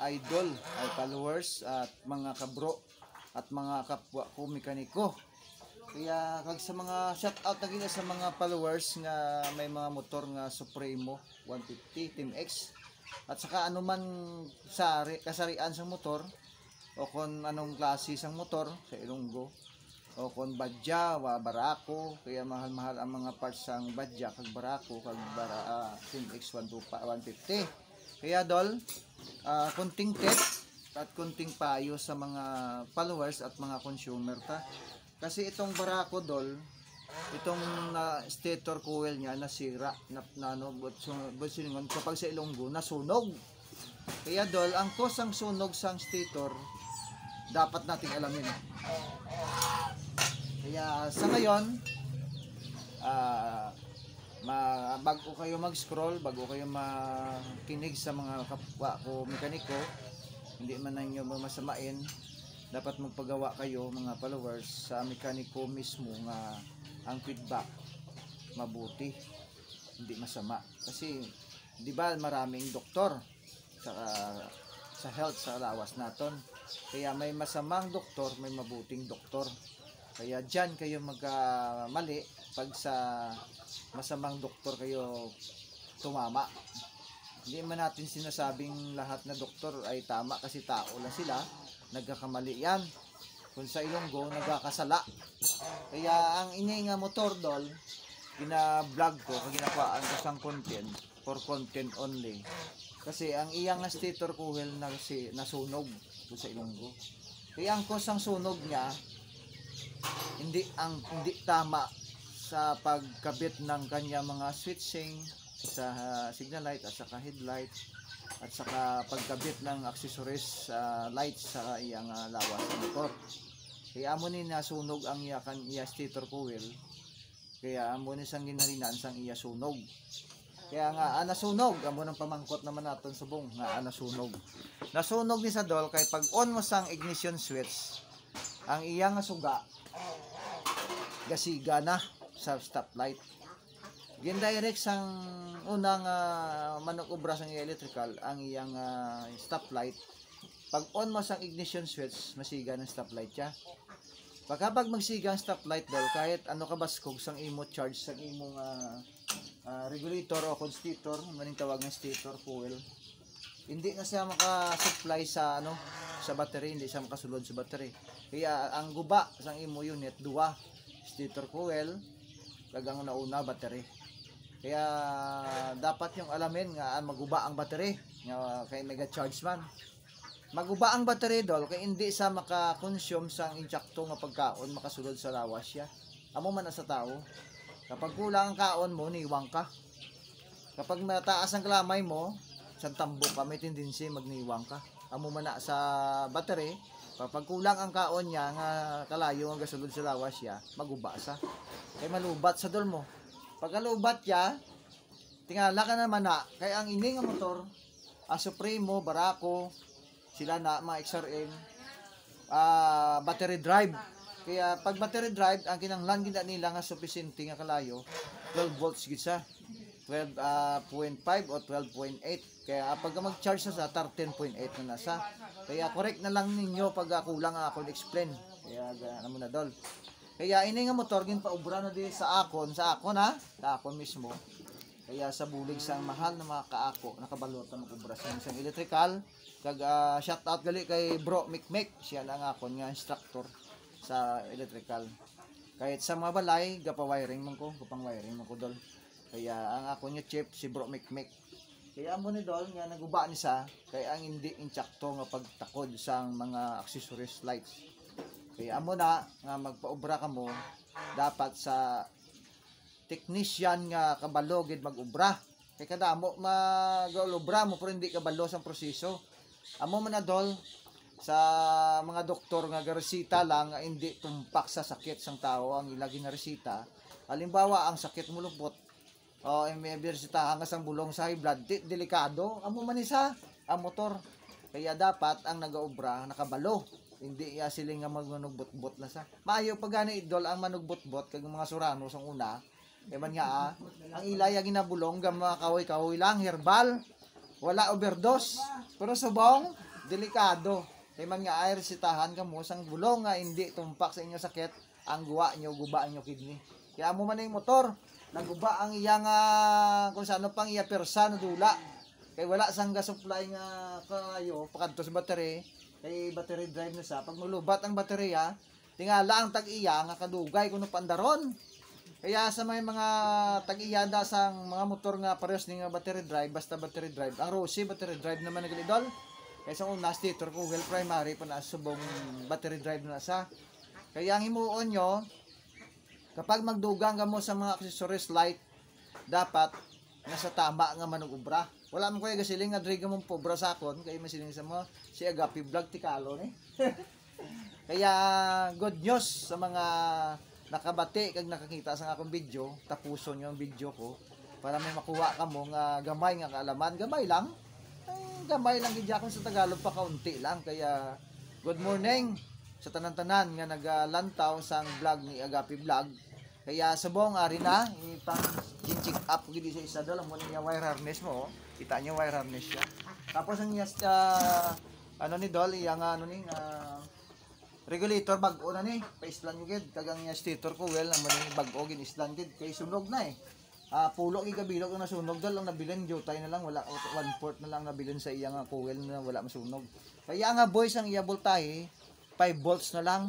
idol, ay followers at mga kabro at mga kapwa ko mekaniko. Kaya kag sa mga shout out na gina sa mga followers nga may mga motor nga Supremo 150 Team X at saka anuman sa kasarian sa motor o kung anong klase sang motor sa Ilonggo o kung badya wa barako, kaya mahal-mahal ang mga parts sang badya kag barako kag Team X 150. Kaya dol, kunting tip at kunting payo sa mga followers at mga consumer ta. Kasi itong barako dol, itong stator coil niya nasira, kapag sa Ilonggo nasunog. Kaya dol, ang cause ang sunog sang stator dapat nating alamin. Kaya sa ngayon, bago kayo mag-scroll, bago kayo makinig sa mga kapwa ko mekaniko, hindi man ninyo masamain, dapat magpagawa kayo mga followers sa mekaniko mismo nga ang feedback mabuti, hindi masama. Kasi di ba maraming doktor sa health sa lawas naton. Kaya may masamang doktor, may mabuting doktor. Kaya dyan kayo magkamali pag sa masamang doktor kayo tumama. Hindi man natin sinasabing lahat na doktor ay tama kasi tao lang sila. Nagkakamali yan. Kung sa Ilonggo, nagkakasala. Kaya ang inay nga motor dol, gina-vlog ko, ginakuhaan ko sang content, for content only. Kasi ang iyang nga stator coil nasunog doon sa Ilonggo. Kaya ang kusang sunog niya, hindi tama sa pagkabit ng kanya mga switching sa signal light at saka headlight at saka pagkabit ng accessories lights sa iyang lawas ng motor. Kaya amo ni nasunog ang iya stator coil. Kaya amo ni sang ginarinan sang iya sunog. Kaya nga nasunog, amo nang pamangkot naman naton subong nga nasunog. Nasunog ni sa dol kay pag on mo sang ignition switch, ang iyang suga gasiga na sa stoplight. Gindirect sang unang manokobra sang electrical ang iyang stoplight. Pag on mo sang ignition switch, masiga ng stoplight siya. Pagkapag magsiga ang stoplight dol, kahit ano kabaskog sang imo charge sang imong regulator o constator, maning tawag ng stator coil, hindi na siya maka-supply sa sa battery, hindi siya makasulod sa battery. Kaya ang guba sang imo unit duwa, stator coil kag ang nauna battery. Kaya dapat yung alamin nga maguba ang battery nga kay mega charge man. Maguba ang battery dol kay hindi sa maka-consume sang insakto nga pagkaon makasulod sa lawas siya. Amo man sa tao. Kapag kulang ang kaon mo, niwang ka. Kapag mataas ang kalamay mo, sa tambok ka, may tendency magniwang ka. Amo man na sa battery, kapag kulang ang kaon niya, nga kalayo ang gasulod sa lawas siya, maguba sa. Kaya malubat sa dol mo. Pag alubat siya, tingala ka naman na, kaya ang ini nga motor, Supremo, Barako, sila na, mga XRM, battery drive. Kaya pag battery drive, ang kinanglan gina nila nga sufficient nga kalayo, 12 volts gid sa 12.5 o 12.8. Kaya pag mag-charge sa 13.8 na nasa. Kaya correct na lang ninyo pag kulang ako explain. Kaya ano mo na dol. Kaya ini nga motor gin paubra na di sa akon mismo. Kaya sa bulig sang mahal na mga kaako nakabalot na mag-ubra sa isang electrical. Kag shout out gali kay Bro Mikmek, siya na nga akon nga instructor sa electrical. Kahit sa mga balay, gapang wiring man ko dol. Kaya ang ako niya chip si Bro Mikmek. Kaya amo ni dol nga naguba ni sa kaya ang hindi insakto nga pagtakod sang mga accessories lights. Kaya amo na nga magpaubra ka mo dapat sa technician nga kabalo gid mag-ubra. Kay kada mo mag-ubra mo pero hindi kabalo sang proseso. Amo man na dol sa mga doktor nga resita lang nga hindi tumpak sa sakit sang tao ang ilagi nga resita. Halimbawa ang sakit mo lupot o may resita nga sang bulong sa high blood, delikado amo man isa ang motor. Kaya dapat ang nagaobra nakabalo, hindi siling nga manugbot-bot na sa. Maayo pag gani idol ang manugbot-bot kag mga surano sang una. Kaya man nga ang ilaya ginabulong ga mga kahoy-kahoy lang herbal, wala overdose. Pero subong delikado. Kay man nga ay resitahan kamo sang bulong nga hindi tumpak sa inyo sakit, ang guwa nyo, guba ang inyo kidney. Kaya mo man yung motor, naguba ang iyang kung saan pang iya persa na dula. Kay wala sang gas supply nga kayo pakadto sa battery, kay battery drive na sa pag malubat ang baterya, tingala ang tag-iya nga kadugay kuno pandaron. Kaya sa mga tag-iyada sang mga motor nga parehas ni nga battery drive, basta battery drive, ang Rossi battery drive naman na idol. Kaya sa una stator ko well primary pa na subong battery drive na sa. Kaya ang himuon nyo, kapag magdugang ka mo sa mga accessories light, dapat nasa tama nga manugubra. Wala mo kuya gasiling nga driga mong pobra sa akon, kaya masiling sa mo si Agapi Vlog Tikalo ni. Kaya good news sa mga nakabati kag nakakita sa akong video, tapuson yung video ko para may makuha ka mo nga gamay nga kaalaman, gamay lang. Gamay lang gid akong sa Tagalog pa kaunti lang, kaya good morning sa tanan-tanan nga nagalantaw sang vlog ni Agapi Vlog. Kaya subong ari na ipang check up gid sa isa daw mo niya wire harness mo, kita niyo wire harness siya. Tapos ang yes ano ni Dol, yang ano ni regulator bag-o na ni, pa-islan gid kagang niya stator ko well naman ni bag-o gid islan gid kay sunog na pulo gi kabilog ang nasunog dal ang nabilin jutay na lang wala 1/4 na lang nabilin sa iyang coil na wala masunog. Kaya nga boys ang iya voltahe 5 volts na lang.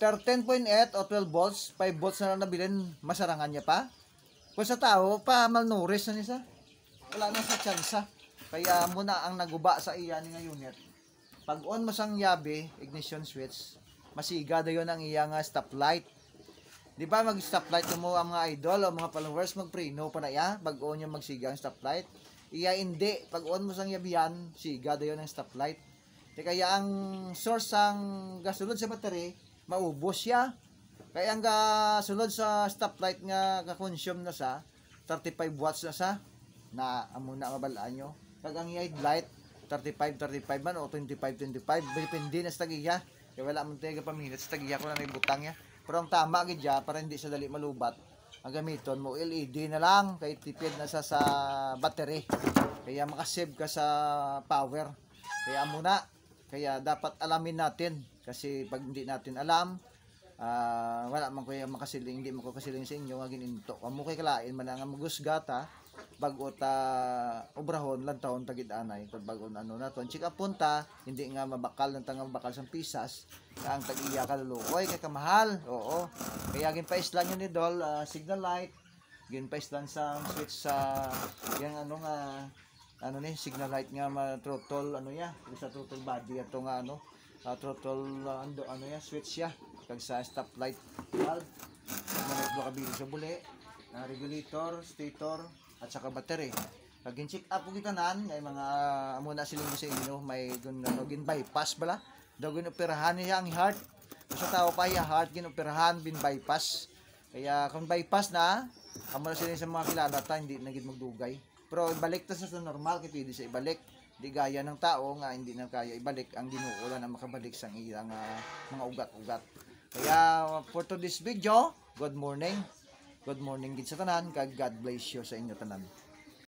13.8 o 12 volts, 5 volts na lang nabilin, masarangan niya pa. Kung sa tao pa malnourished na niya wala na sa tsansa. Kaya muna ang naguba sa iya ni nga unit. Pag on mo sang yabe, ignition switch, masiga dayon ang iyang stoplight. Di ba mag-stoplight mo ang mga idol o mga followers mag-preno pa na ya, bag-on yung magsiga ang stoplight. Iya hindi, pag on mo sang yabihan, siga dayon ang stoplight. Kaya ang source ang gasulod sa battery, maubos siya. Kaya ang gasulod sa stoplight nga ka-consume na sa 35 watts na sa na amo na mabalaan nyo. Kag ang headlight 35 man o 25 depende na sa tagiya. Kaya wala man tayo paminit sa tagiya ko na ibutang ya. Pero ang tama gid ya para hindi sa dali malubat. Ang gamiton mo LED na lang kay tipid na sa battery. Kaya makasave ka sa power. Kaya muna, kaya dapat alamin natin kasi pag hindi natin alam, wala man kuya makasiling, hindi mo ko kasiling sa inyo nga gininto. Amo kay kalain man nga magusgata bago ta obrahon lang taon tagid anay pag bago ano na ton check up punta hindi nga mabakal ng tangang bakal sang pisas ang tag-iya kalulukoy kay kamahal. Oo, kaya gin paislan yun ni Dol signal light, gin paislan sa switch sa yang ano nga ano ni signal light nga throttle ano ya sa throttle body ato nga ano throttle ano ya switch ya kag sa stop light valve manay do kabili sa buli regulator stator at saka battery. Pag check up ko tanan ay mga amo na siling sa inyo may gin bypass bala. Daw ginoperahan niya ang heart. Sa tao pa ya heart ginoperahan bin bypass. Kaya kung bypass na, amo na siling sa mga kilala ta hindi na gid magdugay. Pero ibalik ta sa normal kay pwede sa ibalik. Di gaya ng tao nga hindi na kaya ibalik ang Ginoo na makabalik sa iyang mga ugat-ugat. Kaya for today's video, good morning. Good morning gid sa tanan, kag God bless you sa inyo tanan.